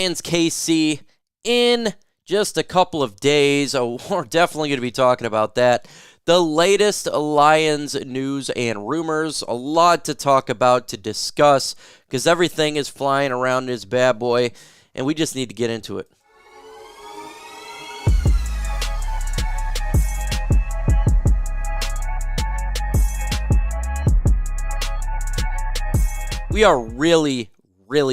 Lions KC in just a couple of days. We're definitely going to be talking about that. The latest Lions news and rumors. A lot to talk about, to discuss, because everything is flying around this bad boy, and we just need to get into it. We are really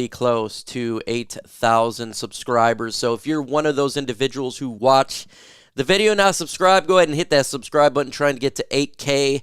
close to 8,000 subscribers. So if you're one of those individuals who watch the video not subscribe, go ahead and hit that subscribe button, trying to get to 8K,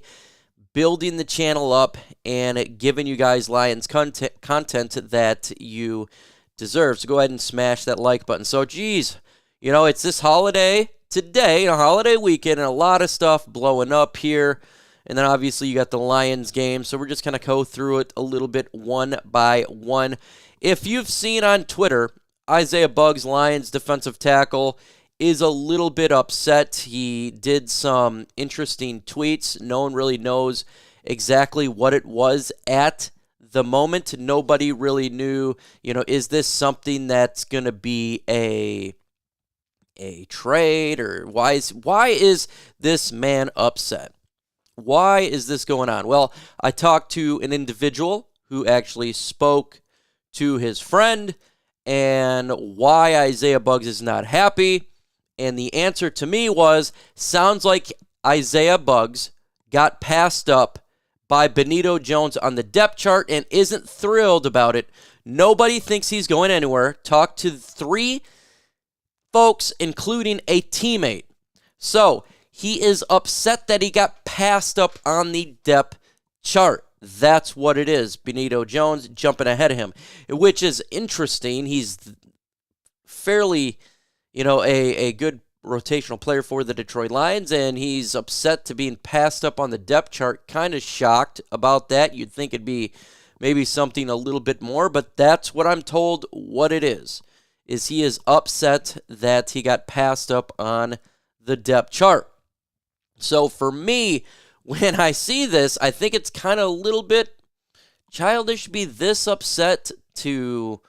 building the channel up and giving you guys Lions content that you deserve. So go ahead and smash that like button. So geez, it's this holiday today, a holiday weekend, and a lot of stuff blowing up here. And then obviously you got the Lions game, so we're just going to go through it a little bit one by one. If you've seen on Twitter, Isaiah Buggs, Lions defensive tackle, is a little bit upset. He did some interesting tweets. No one really knows exactly what it was at the moment. Nobody really knew, is this something that's going to be a trade, or why is this man upset? Why is this going on? Well, I talked to an individual who actually spoke to his friend and why Isaiah Buggs is not happy. And the answer to me was, sounds like Isaiah Buggs got passed up by Benito Jones on the depth chart and isn't thrilled about it. Nobody thinks he's going anywhere. Talked to 3 folks, including a teammate. So he is upset that he got passed up on the depth chart. That's what it is. Benito Jones jumping ahead of him, which is interesting. He's fairly, a good rotational player for the Detroit Lions, and he's upset to being passed up on the depth chart. Kind of shocked about that. You'd think it'd be maybe something a little bit more, but that's what I'm told what it is he is upset that he got passed up on the depth chart. So for me, when I see this, I think it's kind of a little bit childish to be this upset. To,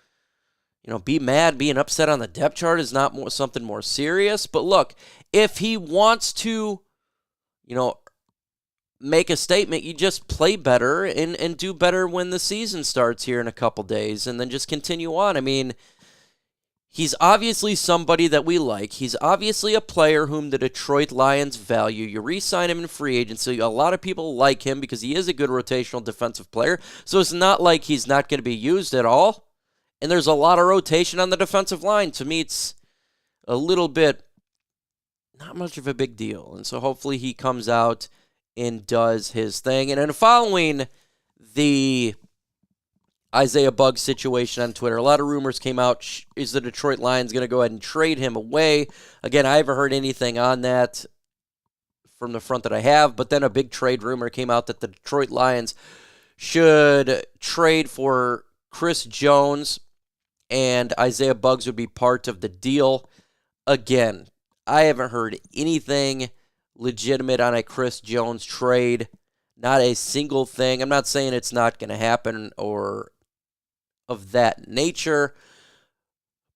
be mad, being upset on the depth chart is not something more serious. But look, if he wants to, make a statement, you just play better and do better when the season starts here in a couple days, and then just continue on. I mean, he's obviously somebody that we like. He's obviously a player whom the Detroit Lions value. You re-sign him in free agency. A lot of people like him because he is a good rotational defensive player. So it's not like he's not going to be used at all. And there's a lot of rotation on the defensive line. To me, it's a little bit not much of a big deal. And so hopefully he comes out and does his thing. And then following the Isaiah Buggs situation on Twitter, a lot of rumors came out. Is the Detroit Lions going to go ahead and trade him away? Again, I haven't heard anything on that from the front that I have, but then a big trade rumor came out that the Detroit Lions should trade for Chris Jones, and Isaiah Buggs would be part of the deal. Again, I haven't heard anything legitimate on a Chris Jones trade. Not a single thing. I'm not saying it's not going to happen or of that nature,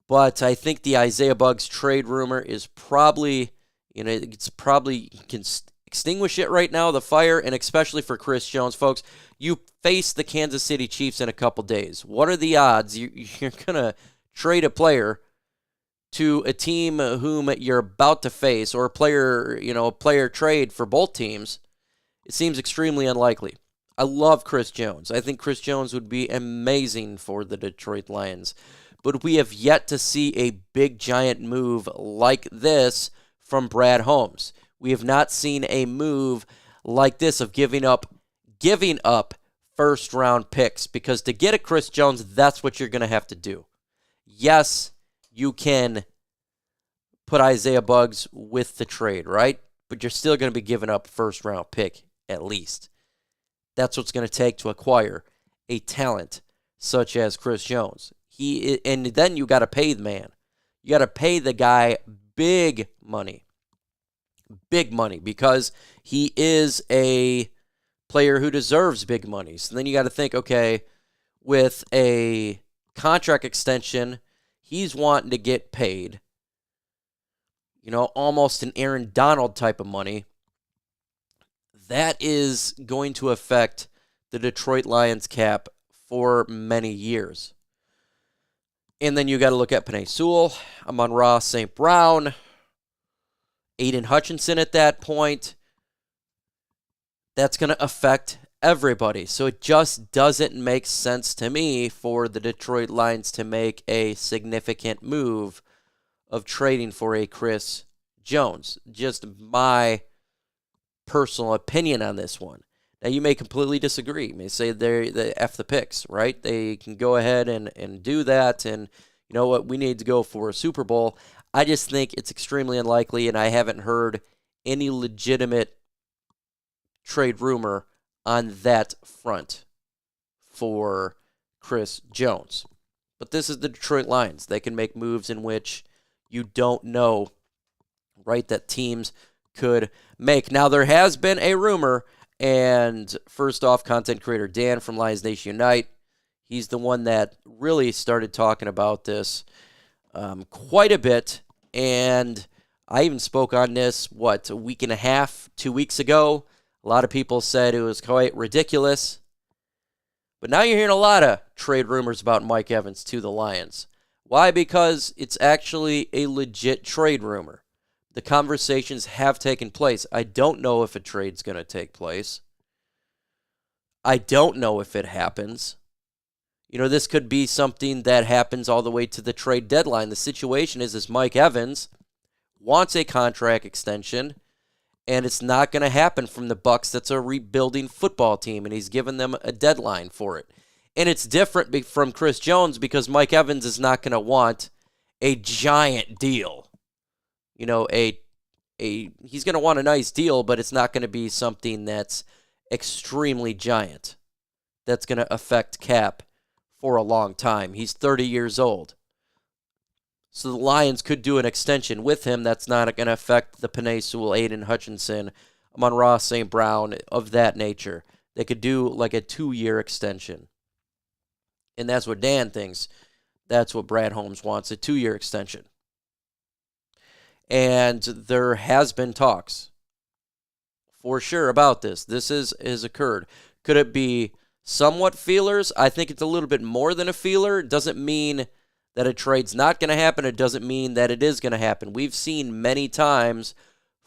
but I think the Isaiah Buggs trade rumor is probably, it's probably, you can extinguish it right now, the fire, and especially for Chris Jones. Folks, you face the Kansas City Chiefs in a couple days. What are the odds you're going to trade a player to a team whom you're about to face, or a player trade for both teams? It seems extremely unlikely. I love Chris Jones. I think Chris Jones would be amazing for the Detroit Lions. But we have yet to see a big, giant move like this from Brad Holmes. We have not seen a move like this of giving up first-round picks. Because to get a Chris Jones, that's what you're going to have to do. Yes, you can put Isaiah Buggs with the trade, right? But you're still going to be giving up first-round pick, at least. That's what's going to take to acquire a talent such as Chris Jones. And then you got to pay the man. You got to pay the guy big money, because he is a player who deserves big money. So then you got to think, okay, with a contract extension, he's wanting to get paid, almost an Aaron Donald type of money. That is going to affect the Detroit Lions cap for many years. And then you got to look at Penei Sewell, Amon-Ra St. Brown, Aiden Hutchinson at that point. That's going to affect everybody. So it just doesn't make sense to me for the Detroit Lions to make a significant move of trading for a Chris Jones. Just my personal opinion on this one. Now, you may completely disagree. You may say they F the picks, right? They can go ahead and do that, and you know what? We need to go for a Super Bowl. I just think it's extremely unlikely, and I haven't heard any legitimate trade rumor on that front for Chris Jones. But this is the Detroit Lions. They can make moves in which you don't know, right, that teams could make. Now, there has been a rumor, and first off, content creator Dan from Lions Nation Unite, he's the one that really started talking about this quite a bit, and I even spoke on this, a week and a half, 2 weeks ago. A lot of people said it was quite ridiculous, but now you're hearing a lot of trade rumors about Mike Evans to the Lions. Why? Because it's actually a legit trade rumor. The conversations have taken place. I don't know if a trade's going to take place. I don't know if it happens. This could be something that happens all the way to the trade deadline. The situation is Mike Evans wants a contract extension, and it's not going to happen from the Bucs. That's a rebuilding football team, and he's given them a deadline for it. And it's different from Chris Jones because Mike Evans is not going to want a giant deal. He's going to want a nice deal, but it's not going to be something that's extremely giant. That's going to affect cap for a long time. He's 30 years old. So the Lions could do an extension with him that's not going to affect the Penei Sewell, Aiden Hutchinson, Amon-Ra St. Brown, of that nature. They could do like a 2-year extension. And that's what Dan thinks. That's what Brad Holmes wants, a 2-year extension. And there has been talks for sure about this. This has occurred. Could it be somewhat feelers? I think it's a little bit more than a feeler. It doesn't mean that a trade's not going to happen. It doesn't mean that it is going to happen. We've seen many times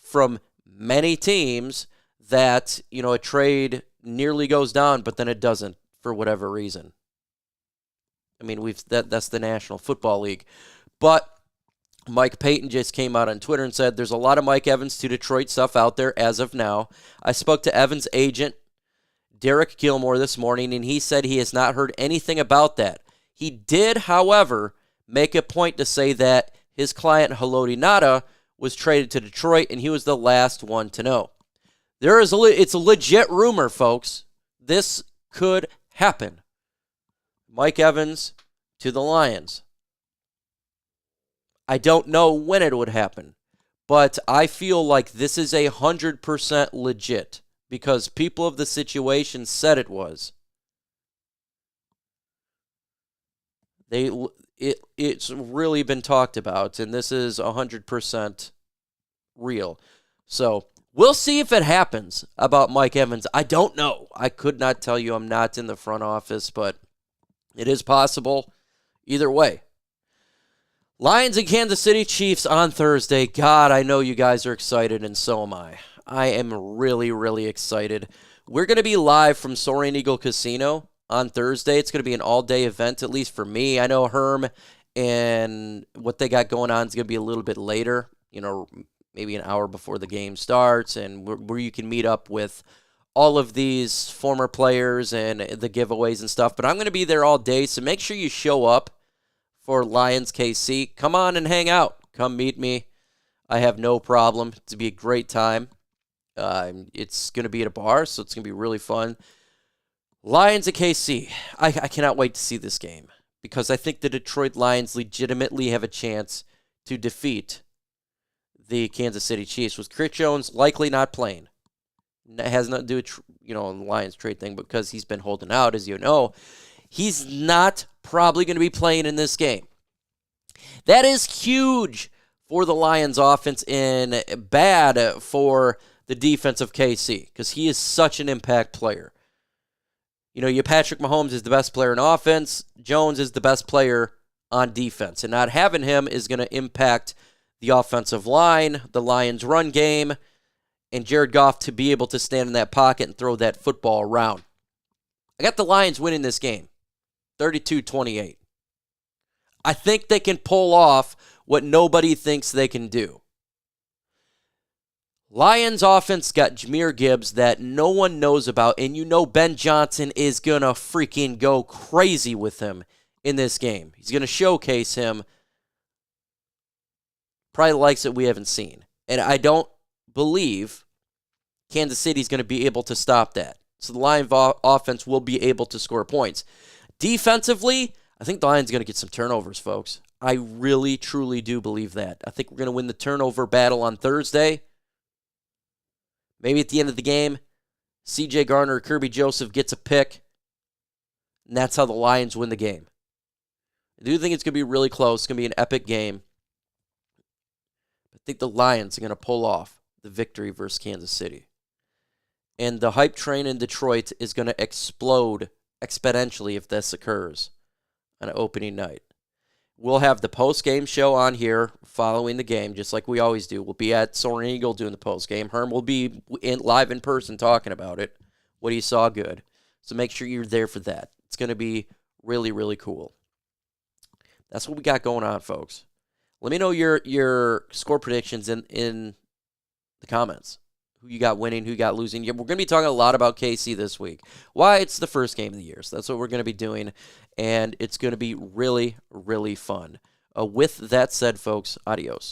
from many teams that, a trade nearly goes down, but then it doesn't for whatever reason. I mean, that's the National Football League. But Mike Payton just came out on Twitter and said, there's a lot of Mike Evans to Detroit stuff out there as of now. I spoke to Evans' agent, Derek Gilmore, this morning, and he said he has not heard anything about that. He did, however, make a point to say that his client, Haloti Ngata, was traded to Detroit, and he was the last one to know. It's a legit rumor, folks. This could happen. Mike Evans to the Lions. I don't know when it would happen, but I feel like this is 100% legit because people of the situation said it was. It's really been talked about, and this is 100% real. So we'll see if it happens about Mike Evans. I don't know. I could not tell you. I'm not in the front office, but it is possible either way. Lions and Kansas City Chiefs on Thursday. God, I know you guys are excited, and so am I. I am really, really excited. We're going to be live from Soaring Eagle Casino on Thursday. It's going to be an all-day event, at least for me. I know Herm and what they got going on is going to be a little bit later, maybe an hour before the game starts, and where you can meet up with all of these former players and the giveaways and stuff. But I'm going to be there all day, so make sure you show up for Lions KC. Come on and hang out. Come meet me. I have no problem. It's going to be a great time. It's going to be at a bar, so it's going to be really fun. Lions at KC. I cannot wait to see this game because I think the Detroit Lions legitimately have a chance to defeat the Kansas City Chiefs, with Chris Jones likely not playing. It has nothing to do with, the Lions trade thing because he's been holding out, as you know. He's not probably going to be playing in this game. That is huge for the Lions offense and bad for the defense of KC because he is such an impact player. You know, Patrick Mahomes is the best player in offense. Jones is the best player on defense. And not having him is going to impact the offensive line, the Lions' run game, and Jared Goff to be able to stand in that pocket and throw that football around. I got the Lions winning this game, 32-28. I think they can pull off what nobody thinks they can do. Lions offense got Jahmyr Gibbs that no one knows about, and you know Ben Johnson is going to freaking go crazy with him in this game. He's going to showcase him probably the likes that we haven't seen. And I don't believe Kansas City is going to be able to stop that. So the Lions offense will be able to score points. Defensively, I think the Lions are going to get some turnovers, folks. I really, truly do believe that. I think we're going to win the turnover battle on Thursday. Maybe at the end of the game, C.J. Garner or Kirby Joseph gets a pick, and that's how the Lions win the game. I do think it's going to be really close. It's going to be an epic game. I think the Lions are going to pull off the victory versus Kansas City. And the hype train in Detroit is going to explode exponentially if this occurs on opening night. We'll have the post-game show on here following the game, just like we always do. We'll be at Soaring Eagle doing the post-game. Herm will be live in person talking about it, what he saw good. So make sure you're there for that. It's going to be really, really cool. That's what we got going on, folks. Let me know your score predictions in the comments. Who you got winning, who you got losing. We're going to be talking a lot about KC this week. Why? It's the first game of the year, so that's what we're going to be doing, and it's going to be really, really fun. With that said, folks, adios.